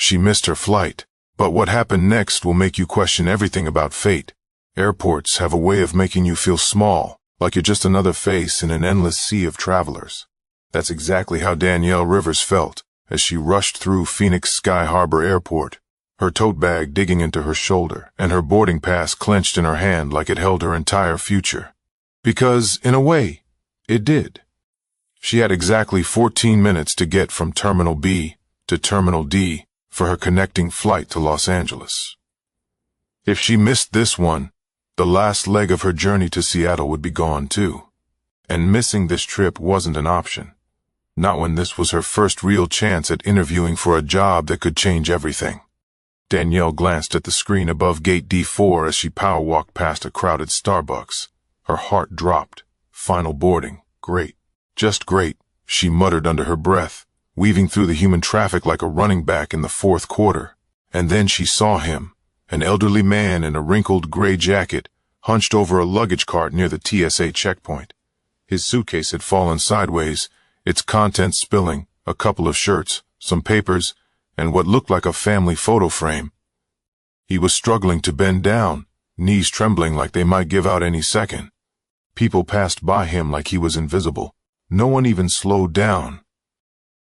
She missed her flight. But what happened next will make you question everything about fate. Airports have a way of making you feel small, like you're just another face in an endless sea of travelers. That's exactly how Danielle Rivers felt as she rushed through Phoenix Sky Harbor Airport, her tote bag digging into her shoulder and her boarding pass clenched in her hand like it held her entire future. Because, in a way, it did. She had exactly 14 minutes to get from Terminal B to Terminal D for her connecting flight to Los Angeles. If she missed this one, the last leg of her journey to Seattle would be gone too. And missing this trip wasn't an option. Not when this was her first real chance at interviewing for a job that could change everything. Danielle glanced at the screen above Gate D4 as she power-walked past a crowded Starbucks. Her heart dropped. Final boarding. Great. Just great, she muttered under her breath, weaving through the human traffic like a running back in the fourth quarter. And then she saw him, an elderly man in a wrinkled gray jacket, hunched over a luggage cart near the TSA checkpoint. His suitcase had fallen sideways, its contents spilling, a couple of shirts, some papers, and what looked like a family photo frame. He was struggling to bend down, knees trembling like they might give out any second. People passed by him like he was invisible. No one even slowed down.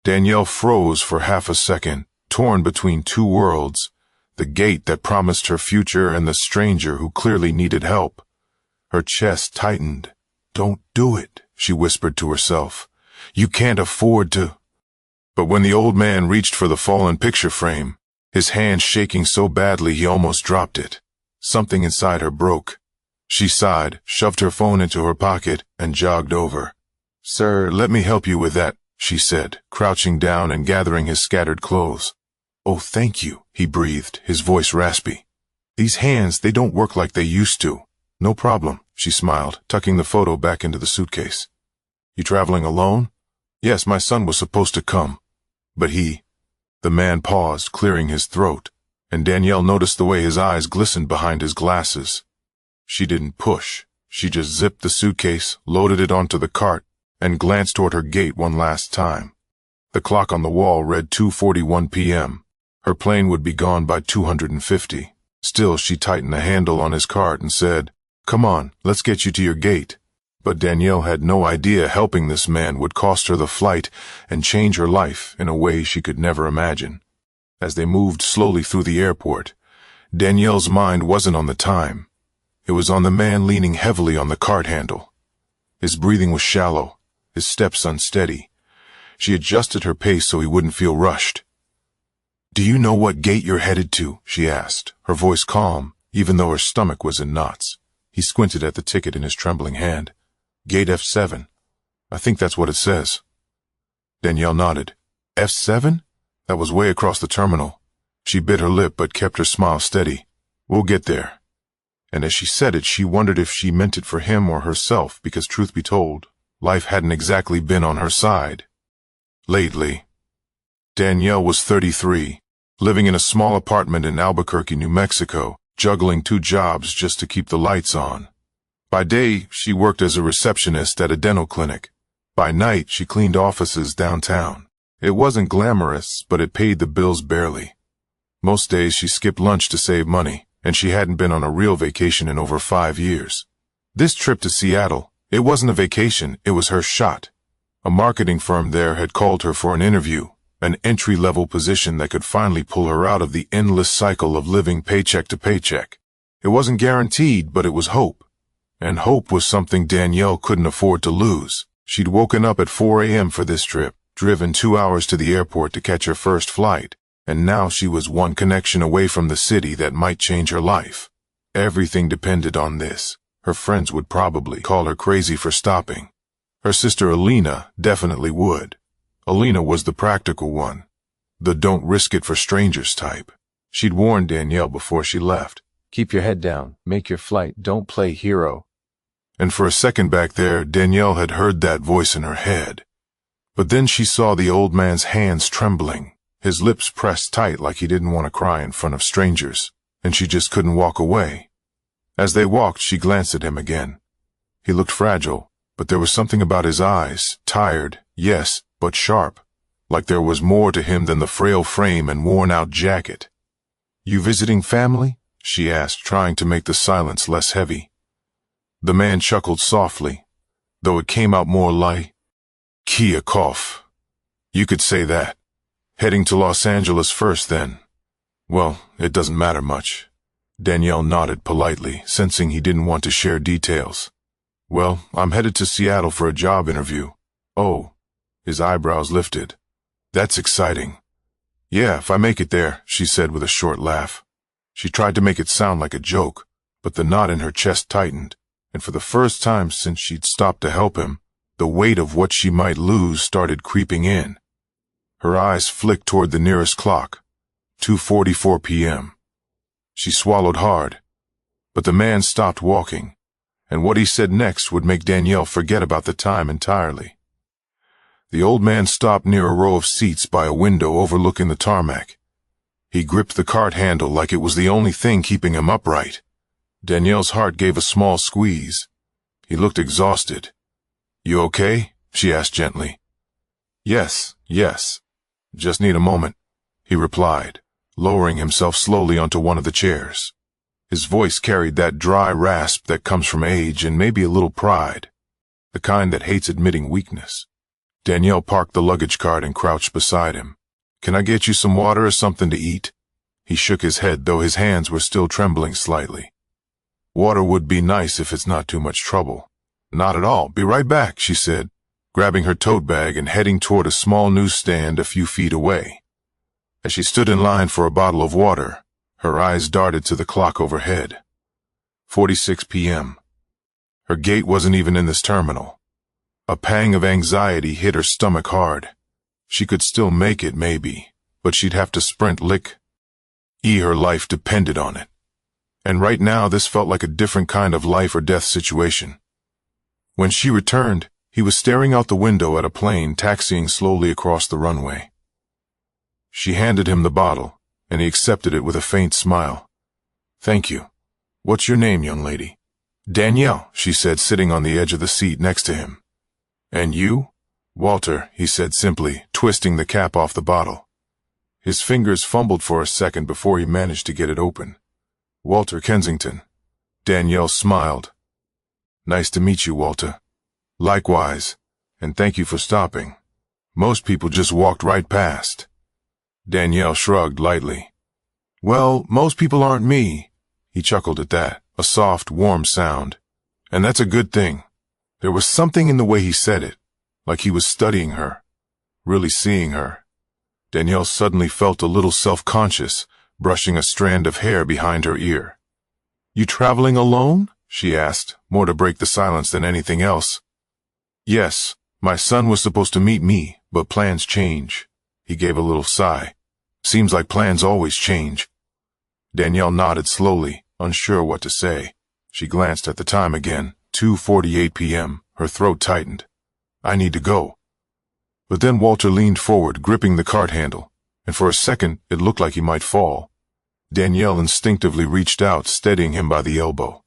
Danielle froze for half a second, torn between two worlds, the gate that promised her future and the stranger who clearly needed help. Her chest tightened. "Don't do it," she whispered to herself. "You can't afford to." But when the old man reached for the fallen picture frame, his hand shaking so badly he almost dropped it, something inside her broke. She sighed, shoved her phone into her pocket, and jogged over. "Sir, let me help you with that," she said, crouching down and gathering his scattered clothes. "Oh, thank you," he breathed, his voice raspy. "These hands, they don't work like they used to." "No problem," she smiled, tucking the photo back into the suitcase. "You traveling alone?" "Yes, my son was supposed to come. But he—" The man paused, clearing his throat, and Danielle noticed the way his eyes glistened behind his glasses. She didn't push. She just zipped the suitcase, loaded it onto the cart, and glanced toward her gate one last time. The clock on the wall read 2:41 p.m. Her plane would be gone by 250. Still, she tightened the handle on his cart and said, "Come on, let's get you to your gate." But Danielle had no idea helping this man would cost her the flight and change her life in a way she could never imagine. As they moved slowly through the airport, Danielle's mind wasn't on the time. It was on the man leaning heavily on the cart handle. His breathing was shallow, his steps unsteady. She adjusted her pace so he wouldn't feel rushed. "Do you know what gate you're headed to?" she asked, her voice calm, even though her stomach was in knots. He squinted at the ticket in his trembling hand. "Gate F7. I think that's what it says." Danielle nodded. "F7? That was way across the terminal." She bit her lip but kept her smile steady. "We'll get there." And as she said it, she wondered if she meant it for him or herself, because truth be told, life hadn't exactly been on her side. Lately. Danielle was 33, living in a small apartment in Albuquerque, New Mexico, juggling 2 jobs just to keep the lights on. By day, she worked as a receptionist at a dental clinic. By night, she cleaned offices downtown. It wasn't glamorous, but it paid the bills barely. Most days, she skipped lunch to save money, and she hadn't been on a real vacation in over 5 years. This trip to Seattle, it wasn't a vacation, it was her shot. A marketing firm there had called her for an interview, an entry-level position that could finally pull her out of the endless cycle of living paycheck to paycheck. It wasn't guaranteed, but it was hope. And hope was something Danielle couldn't afford to lose. She'd woken up at 4 a.m. for this trip, driven 2 hours to the airport to catch her first flight, and now she was one connection away from the city that might change her life. Everything depended on this. Her friends would probably call her crazy for stopping. Her sister Alina definitely would. Alina was the practical one, the don't risk it for strangers type. She'd warned Danielle before she left. "Keep your head down, make your flight, don't play hero." And for a second back there, Danielle had heard that voice in her head. But then she saw the old man's hands trembling, his lips pressed tight like he didn't want to cry in front of strangers, and she just couldn't walk away. As they walked, she glanced at him again. He looked fragile, but there was something about his eyes, tired, yes, but sharp, like there was more to him than the frail frame and worn-out jacket. "You visiting family?" she asked, trying to make the silence less heavy. The man chuckled softly, though it came out more like Kia cough. "You could say that. Heading to Los Angeles first, then?" "Well, it doesn't matter much." Danielle nodded politely, sensing he didn't want to share details. "Well, I'm headed to Seattle for a job interview." "Oh." His eyebrows lifted. "That's exciting." "Yeah, if I make it there," she said with a short laugh. She tried to make it sound like a joke, but the knot in her chest tightened, and for the first time since she'd stopped to help him, the weight of what she might lose started creeping in. Her eyes flicked toward the nearest clock, 2:44 p.m. She swallowed hard, but the man stopped walking, and what he said next would make Danielle forget about the time entirely. The old man stopped near a row of seats by a window overlooking the tarmac. He gripped the cart handle like it was the only thing keeping him upright. Danielle's heart gave a small squeeze. He looked exhausted. "You okay?" she asked gently. Yes. Just need a moment," he replied, lowering himself slowly onto one of the chairs. His voice carried that dry rasp that comes from age and maybe a little pride, the kind that hates admitting weakness. Danielle parked the luggage cart and crouched beside him. "Can I get you some water or something to eat?" He shook his head, though his hands were still trembling slightly. "Water would be nice if it's not too much trouble." "Not at all. Be right back," she said, grabbing her tote bag and heading toward a small newsstand a few feet away. As she stood in line for a bottle of water, her eyes darted to the clock overhead. 46 p.m. Her gate wasn't even in this terminal. A pang of anxiety hit her stomach hard. She could still make it, maybe, but she'd have to sprint her life depended on it. And right now this felt like a different kind of life or death situation. When she returned, he was staring out the window at a plane taxiing slowly across the runway. She handed him the bottle, and he accepted it with a faint smile. "Thank you. What's your name, young lady?" "Danielle," she said, sitting on the edge of the seat next to him. "And you?" "Walter," he said simply, twisting the cap off the bottle. His fingers fumbled for a second before he managed to get it open. "Walter Kensington." Danielle smiled. "Nice to meet you, Walter." "Likewise, and thank you for stopping. Most people just walked right past." Danielle shrugged lightly. "Well, most people aren't me." He chuckled at that, a soft, warm sound. "And that's a good thing." There was something in the way he said it, like he was studying her, really seeing her. Danielle suddenly felt a little self-conscious, brushing a strand of hair behind her ear. "You traveling alone?" she asked, more to break the silence than anything else. "Yes, my son was supposed to meet me, but plans change." He gave a little sigh. "Seems like plans always change." Danielle nodded slowly, unsure what to say. She glanced at the time again, 2:48 p.m., her throat tightened. "I need to go." But then Walter leaned forward, gripping the cart handle, and for a second it looked like he might fall. Danielle instinctively reached out, steadying him by the elbow.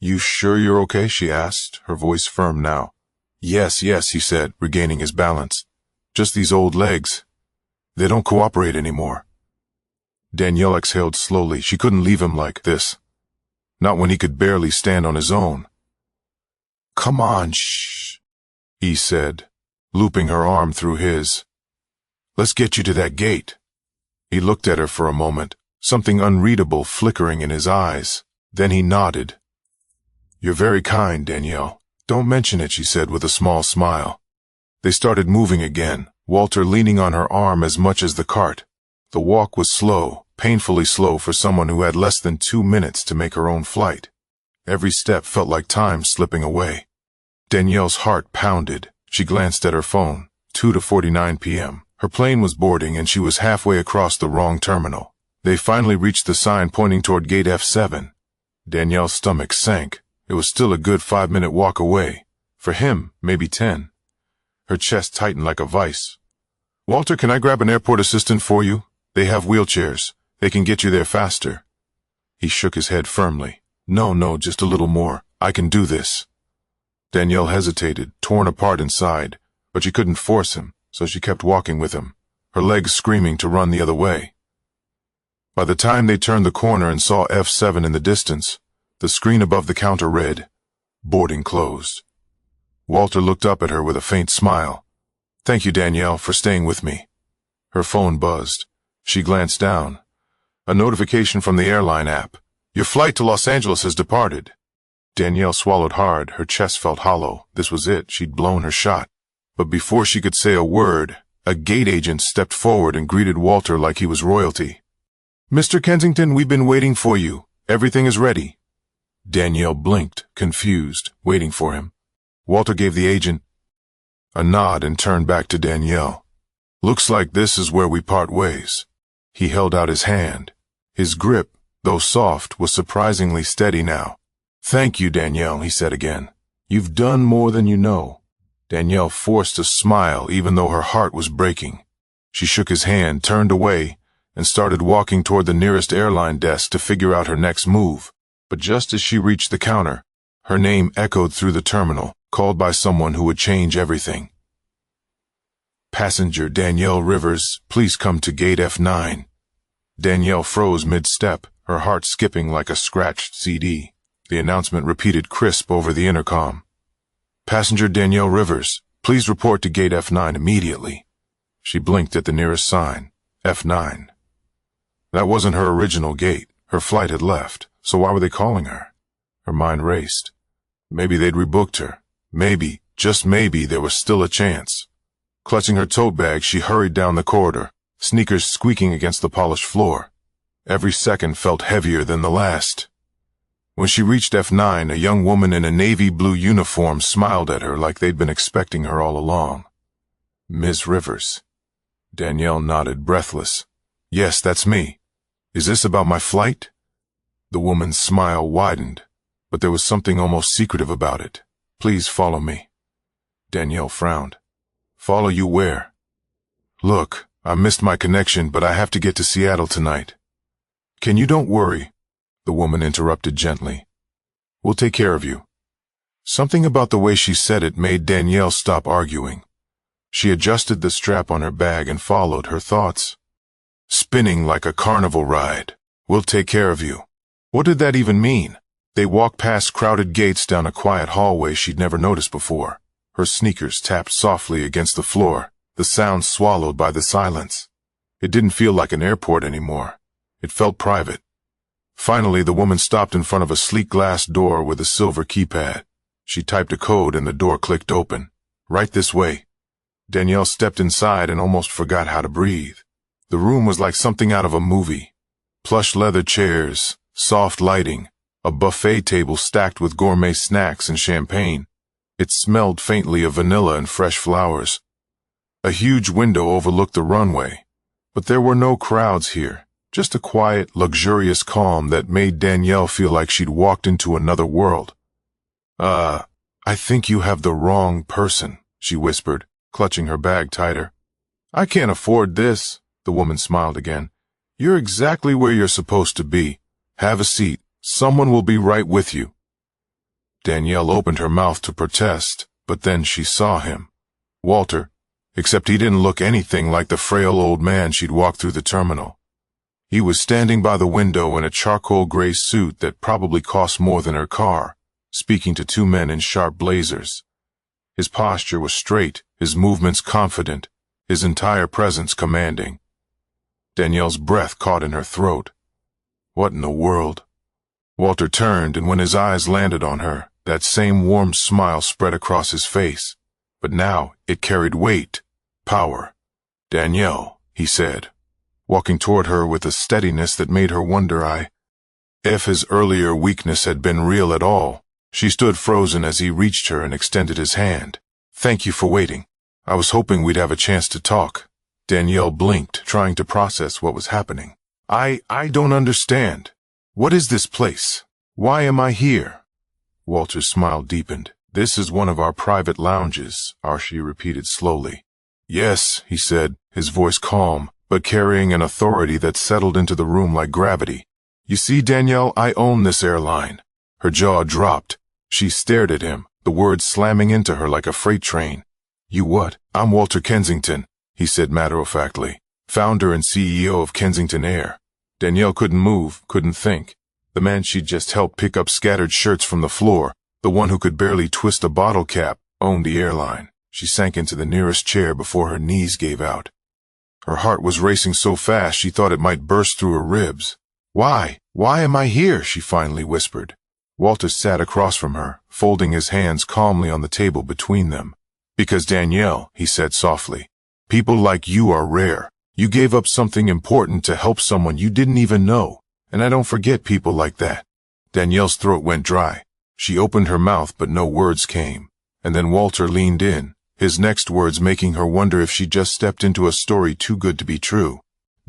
"You sure you're okay?" she asked, her voice firm now. Yes, he said, regaining his balance. "Just these old legs. They don't cooperate anymore." Danielle exhaled slowly. She couldn't leave him like this. Not when he could barely stand on his own. "Come on, shh," he said, looping her arm through his. "Let's get you to that gate." He looked at her for a moment, something unreadable flickering in his eyes. Then he nodded. "You're very kind, Danielle. Don't mention it," she said with a small smile. They started moving again, Walter leaning on her arm as much as the cart. The walk was slow, painfully slow for someone who had less than 2 minutes to make her own flight. Every step felt like time slipping away. Danielle's heart pounded. She glanced at her phone, 2:49 p.m. Her plane was boarding and she was halfway across the wrong terminal. They finally reached the sign pointing toward gate F7. Danielle's stomach sank. It was still a good 5-minute walk away. For him, maybe 10. Her chest tightened like a vice. "Walter, can I grab an airport assistant for you? They have wheelchairs. They can get you there faster." He shook his head firmly. No, just a little more. I can do this." Danielle hesitated, torn apart inside, but she couldn't force him, so she kept walking with him, her legs screaming to run the other way. By the time they turned the corner and saw F7 in the distance, the screen above the counter read, "Boarding closed." Walter looked up at her with a faint smile. "Thank you, Danielle, for staying with me." Her phone buzzed. She glanced down. A notification from the Airline app. "Your flight to Los Angeles has departed." Danielle swallowed hard. Her chest felt hollow. This was it. She'd blown her shot. But before she could say a word, a gate agent stepped forward and greeted Walter like he was royalty. "Mr. Kensington, we've been waiting for you. Everything is ready." Danielle blinked, confused, waiting for him. Walter gave the agent a nod and turned back to Danielle. "Looks like this is where we part ways." He held out his hand. His grip, though soft, was surprisingly steady now. "Thank you, Danielle," he said again. "You've done more than you know." Danielle forced a smile even though her heart was breaking. She shook his hand, turned away, and started walking toward the nearest airline desk to figure out her next move. But just as she reached the counter, her name echoed through the terminal, called by someone who would change everything. "Passenger Danielle Rivers, please come to gate F9. Danielle froze mid-step, her heart skipping like a scratched CD. The announcement repeated crisp over the intercom. "Passenger Danielle Rivers, please report to gate F9 immediately." She blinked at the nearest sign, F9. That wasn't her original gate. Her flight had left, so why were they calling her? Her mind raced. Maybe they'd rebooked her. Maybe, just maybe, there was still a chance. Clutching her tote bag, she hurried down the corridor, sneakers squeaking against the polished floor. Every second felt heavier than the last. When she reached F9, a young woman in a navy blue uniform smiled at her like they'd been expecting her all along. "Ms. Rivers." Danielle nodded, breathless. "Yes, that's me. Is this about my flight?" The woman's smile widened, but there was something almost secretive about it. "Please follow me." Danielle frowned. "Follow you where?" "Look, I missed my connection, but I have to get to Seattle tonight." "Can you don't worry," the woman interrupted gently. "We'll take care of you." Something about the way she said it made Danielle stop arguing. She adjusted the strap on her bag and followed, her thoughts spinning like a carnival ride. "We'll take care of you." What did that even mean? They walked past crowded gates down a quiet hallway she'd never noticed before. Her sneakers tapped softly against the floor, the sound swallowed by the silence. It didn't feel like an airport anymore. It felt private. Finally, the woman stopped in front of a sleek glass door with a silver keypad. She typed a code and the door clicked open. "Right this way." Danielle stepped inside and almost forgot how to breathe. The room was like something out of a movie. Plush leather chairs, soft lighting, a buffet table stacked with gourmet snacks and champagne. It smelled faintly of vanilla and fresh flowers. A huge window overlooked the runway, but there were no crowds here, just a quiet, luxurious calm that made Danielle feel like she'd walked into another world. I think you have the wrong person," she whispered, clutching her bag tighter. "I can't afford this," the woman smiled again. "You're exactly where you're supposed to be. Have a seat. Someone will be right with you." Danielle opened her mouth to protest, but then she saw him. Walter, except he didn't look anything like the frail old man she'd walked through the terminal. He was standing by the window in a charcoal gray suit that probably cost more than her car, speaking to two men in sharp blazers. His posture was straight, his movements confident, his entire presence commanding. Danielle's breath caught in her throat. What in the world? Walter turned, and when his eyes landed on her, that same warm smile spread across his face. But now it carried weight, power. "Danielle," he said, walking toward her with a steadiness that made her wonder if his earlier weakness had been real at all. She stood frozen as he reached her and extended his hand. "Thank you for waiting. I was hoping we'd have a chance to talk." Danielle blinked, trying to process what was happening. I don't understand. What is this place? Why am I here?" Walter's smile deepened. "This is one of our private lounges," Archie repeated slowly. "Yes," he said, his voice calm, but carrying an authority that settled into the room like gravity. "You see, Danielle, I own this airline." Her jaw dropped. She stared at him, the words slamming into her like a freight train. "You what?" "I'm Walter Kensington. he said matter-of-factly. Founder and CEO of Kensington Air. Danielle couldn't move, couldn't think. The man she'd just helped pick up scattered shirts from the floor, the one who could barely twist a bottle cap, owned the airline. She sank into the nearest chair before her knees gave out. Her heart was racing so fast she thought it might burst through her ribs. Why am I here?" she finally whispered. Walter sat across from her, folding his hands calmly on the table between them. "Because Danielle," he said softly, "people like you are rare. You gave up something important to help someone you didn't even know, and I don't forget people like that." Danielle's throat went dry. She opened her mouth, but no words came. And then Walter leaned in, his next words making her wonder if she just stepped into a story too good to be true.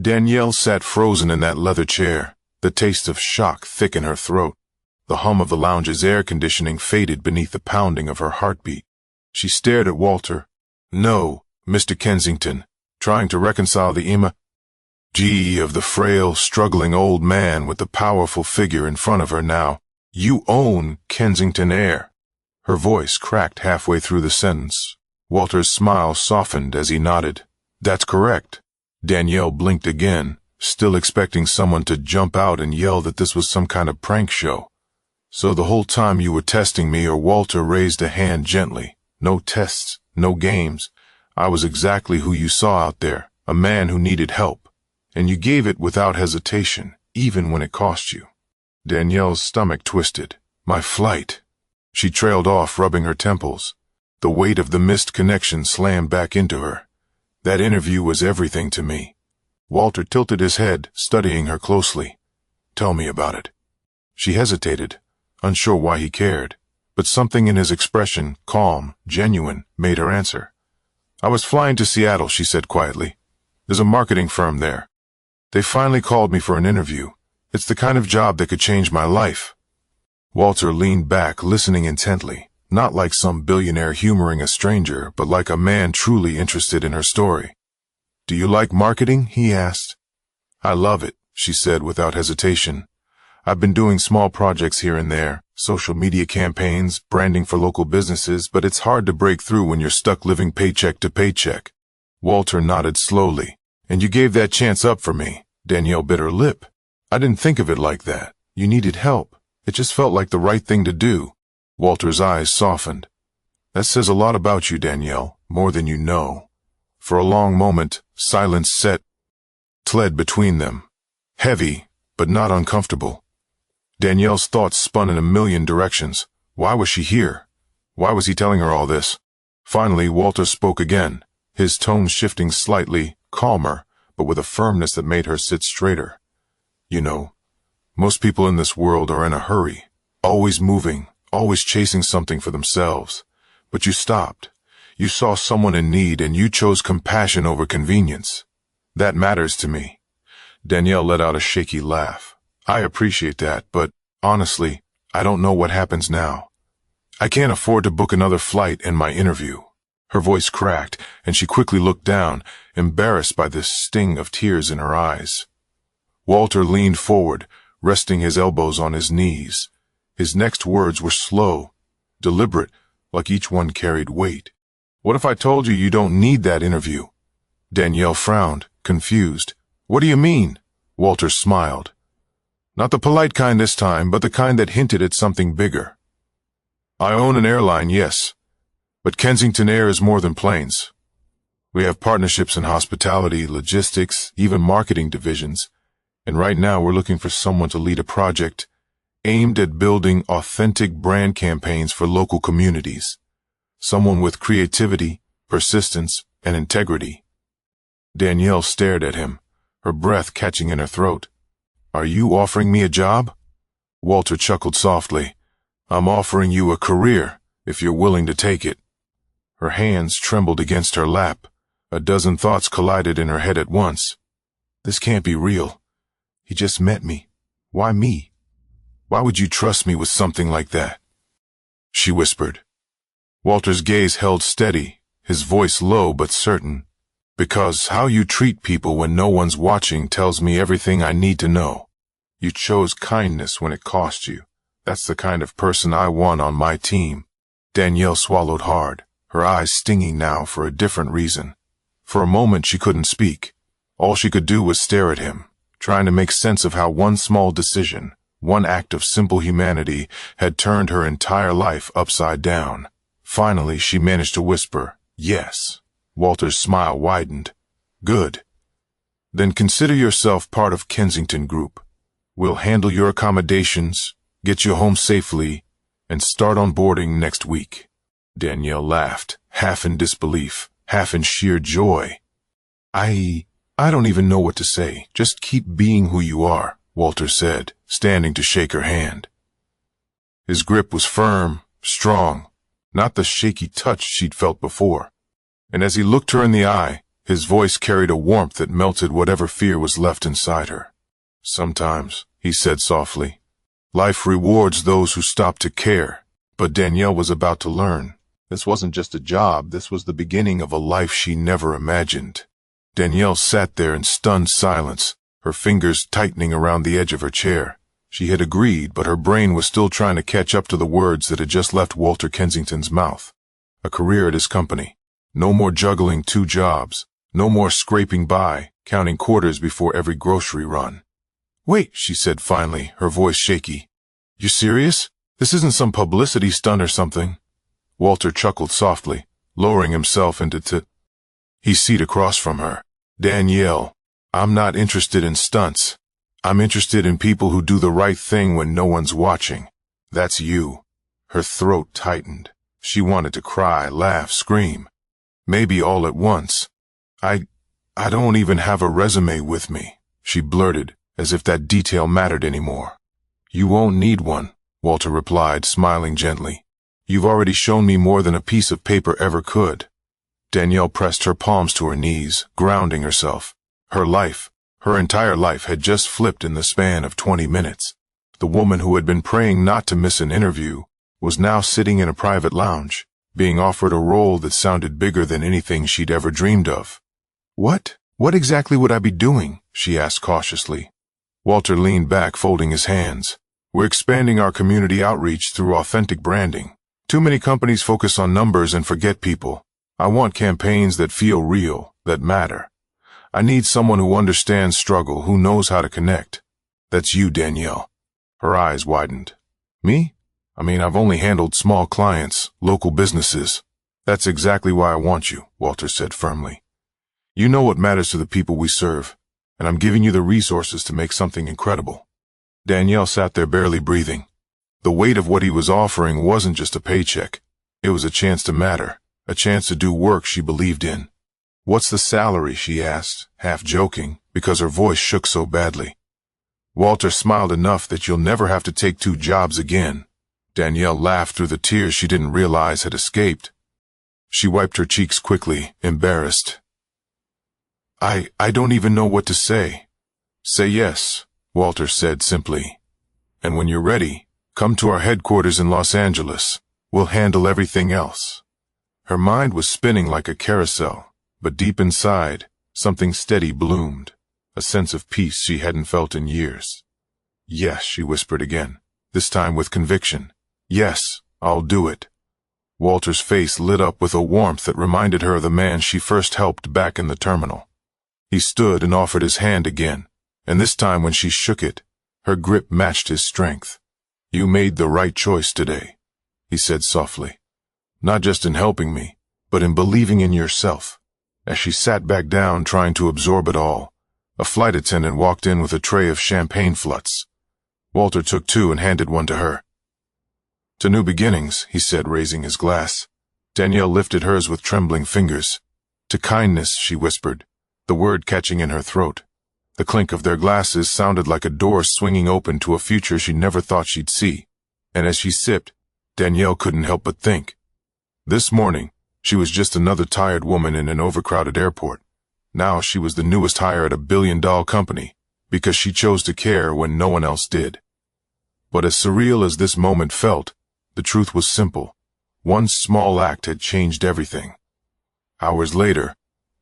Danielle sat frozen in that leather chair, the taste of shock thick in her throat. The hum of the lounge's air conditioning faded beneath the pounding of her heartbeat. She stared at Walter. "No, Mr. Kensington," trying to reconcile the image of the frail, struggling old man with the powerful figure in front of her now. "You own Kensington Air." Her voice cracked halfway through the sentence. Walter's smile softened as he nodded. "That's correct." Danielle blinked again, still expecting someone to jump out and yell that this was some kind of prank show. "So the whole time you were testing me," or Walter raised a hand gently. "No tests, no games. I was exactly who you saw out there, a man who needed help. And you gave it without hesitation, even when it cost you." Danielle's stomach twisted. "My flight." She trailed off, rubbing her temples. The weight of the missed connection slammed back into her. "That interview was everything to me." Walter tilted his head, studying her closely. "Tell me about it." She hesitated, unsure why he cared, but something in his expression, calm, genuine, made her answer. "I was flying to Seattle," she said quietly. "There's a marketing firm there. They finally called me for an interview. It's the kind of job that could change my life." Walter leaned back, listening intently, not like some billionaire humoring a stranger, but like a man truly interested in her story. "Do you like marketing?" he asked. "I love it," she said without hesitation. "I've been doing small projects here and there, social media campaigns, branding for local businesses, but it's hard to break through when you're stuck living paycheck to paycheck." Walter nodded slowly. "And you gave that chance up for me." Danielle bit her lip. "I didn't think of it like that. You needed help. It just felt like the right thing to do." Walter's eyes softened. "That says a lot about you, Danielle, more than you know." For a long moment, silence fled between them. Heavy, but not uncomfortable. Danielle's thoughts spun in a million directions. Why was she here? Why was he telling her all this? Finally, Walter spoke again, his tone shifting slightly, calmer, but with a firmness that made her sit straighter. "You know, most people in this world are in a hurry, always moving, always chasing something for themselves. But you stopped. You saw someone in need and you chose compassion over convenience. That matters to me." Danielle let out a shaky laugh. "I appreciate that, but honestly, I don't know what happens now. I can't afford to book another flight and my interview." Her voice cracked, and she quickly looked down, embarrassed by this sting of tears in her eyes. Walter leaned forward, resting his elbows on his knees. His next words were slow, deliberate, like each one carried weight. "What if I told you you don't need that interview?" Danielle frowned, confused. "What do you mean?" Walter smiled. "Not the polite kind this time, but the kind that hinted at something bigger. I own an airline, yes, but Kensington Air is more than planes. We have partnerships in hospitality, logistics, even marketing divisions, and right now we're looking for someone to lead a project aimed at building authentic brand campaigns for local communities. Someone with creativity, persistence, and integrity." Danielle stared at him, her breath catching in her throat. "Are you offering me a job?" Walter chuckled softly. "I'm offering you a career, if you're willing to take it." Her hands trembled against her lap. A dozen thoughts collided in her head at once. "This can't be real. He just met me. Why me? Why would you trust me with something like that?" she whispered. Walter's gaze held steady, his voice low but certain. "Because how you treat people when no one's watching tells me everything I need to know. You chose kindness when it cost you. That's the kind of person I want on my team." Danielle swallowed hard, her eyes stinging now for a different reason. For a moment she couldn't speak. All she could do was stare at him, trying to make sense of how one small decision, one act of simple humanity, had turned her entire life upside down. Finally, she managed to whisper, "Yes." Walter's smile widened. "Good. Then consider yourself part of Kensington Group. We'll handle your accommodations, get you home safely, and start onboarding next week." Danielle laughed, half in disbelief, half in sheer joy. I don't even know what to say. Just keep being who you are," Walter said, standing to shake her hand. His grip was firm, strong, not the shaky touch she'd felt before. And as he looked her in the eye, his voice carried a warmth that melted whatever fear was left inside her. "Sometimes," he said softly, "life rewards those who stop to care." But Danielle was about to learn. This wasn't just a job, this was the beginning of a life she never imagined. Danielle sat there in stunned silence, her fingers tightening around the edge of her chair. She had agreed, but her brain was still trying to catch up to the words that had just left Walter Kensington's mouth. A career at his company. No more juggling 2 jobs. No more scraping by, counting quarters before every grocery run. "Wait," she said finally, her voice shaky. "You serious? This isn't some publicity stunt or something?" Walter chuckled softly, lowering himself into his seat across from her. "Danielle, I'm not interested in stunts. I'm interested in people who do the right thing when no one's watching. That's you." Her throat tightened. She wanted to cry, laugh, scream. Maybe all at once. I don't even have a resume with me," she blurted, as if that detail mattered anymore. "You won't need one," Walter replied, smiling gently. "You've already shown me more than a piece of paper ever could." Danielle pressed her palms to her knees, grounding herself. Her life, her entire life, had just flipped in the span of 20 minutes. The woman who had been praying not to miss an interview was now sitting in a private lounge, being offered a role that sounded bigger than anything she'd ever dreamed of. What exactly would I be doing?" she asked cautiously. Walter leaned back, folding his hands. "We're expanding our community outreach through authentic branding. Too many companies focus on numbers and forget people. I want campaigns that feel real, that matter. I need someone who understands struggle, who knows how to connect. That's you, Danielle." Her eyes widened. "Me? I've only handled small clients, local businesses." "That's exactly why I want you," Walter said firmly. "You know what matters to the people we serve, and I'm giving you the resources to make something incredible." Danielle sat there barely breathing. The weight of what he was offering wasn't just a paycheck. It was a chance to matter, a chance to do work she believed in. "What's the salary?" she asked, half joking, because her voice shook so badly. Walter smiled enough that "You'll never have to take 2 jobs again." Danielle laughed through the tears she didn't realize had escaped. She wiped her cheeks quickly, embarrassed. I don't even know what to say." "Say yes," Walter said simply. "And when you're ready, come to our headquarters in Los Angeles. We'll handle everything else." Her mind was spinning like a carousel, but deep inside, something steady bloomed, a sense of peace she hadn't felt in years. "Yes," she whispered again, this time with conviction. "Yes, I'll do it." Walter's face lit up with a warmth that reminded her of the man she first helped back in the terminal. He stood and offered his hand again, and this time when she shook it, her grip matched his strength. "You made the right choice today," he said softly. "Not just in helping me, but in believing in yourself." As she sat back down trying to absorb it all, a flight attendant walked in with a tray of champagne flutes. Walter took 2 and handed one to her. "To new beginnings," he said, raising his glass. Danielle lifted hers with trembling fingers. "To kindness," she whispered, the word catching in her throat. The clink of their glasses sounded like a door swinging open to a future she never thought she'd see. And as she sipped, Danielle couldn't help but think. This morning, she was just another tired woman in an overcrowded airport. Now she was the newest hire at a billion-dollar company, because she chose to care when no one else did. But as surreal as this moment felt, the truth was simple. One small act had changed everything. Hours later,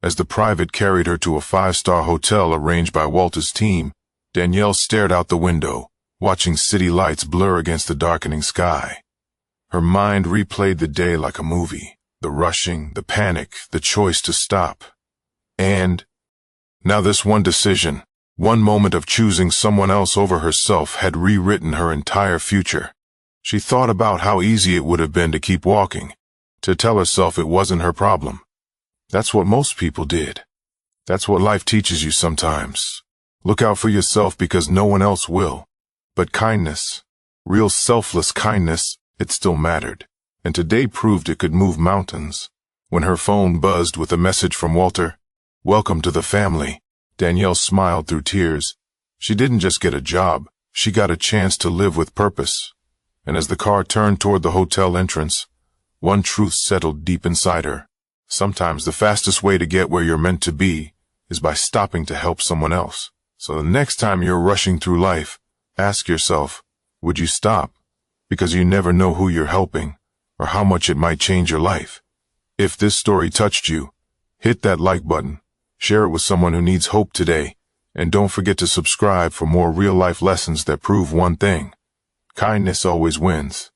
as the private carried her to a 5-star hotel arranged by Walter's team, Danielle stared out the window, watching city lights blur against the darkening sky. Her mind replayed the day like a movie, the rushing, the panic, the choice to stop. And now this one decision, one moment of choosing someone else over herself had rewritten her entire future. She thought about how easy it would have been to keep walking, to tell herself it wasn't her problem. That's what most people did. That's what life teaches you sometimes. Look out for yourself because no one else will. But kindness, real selfless kindness, it still mattered. And today proved it could move mountains. When her phone buzzed with a message from Walter, "Welcome to the family," Danielle smiled through tears. She didn't just get a job, she got a chance to live with purpose. And as the car turned toward the hotel entrance, one truth settled deep inside her. Sometimes the fastest way to get where you're meant to be is by stopping to help someone else. So the next time you're rushing through life, ask yourself, would you stop? Because you never know who you're helping or how much it might change your life. If this story touched you, hit that like button, share it with someone who needs hope today, and don't forget to subscribe for more real-life lessons that prove one thing: kindness always wins.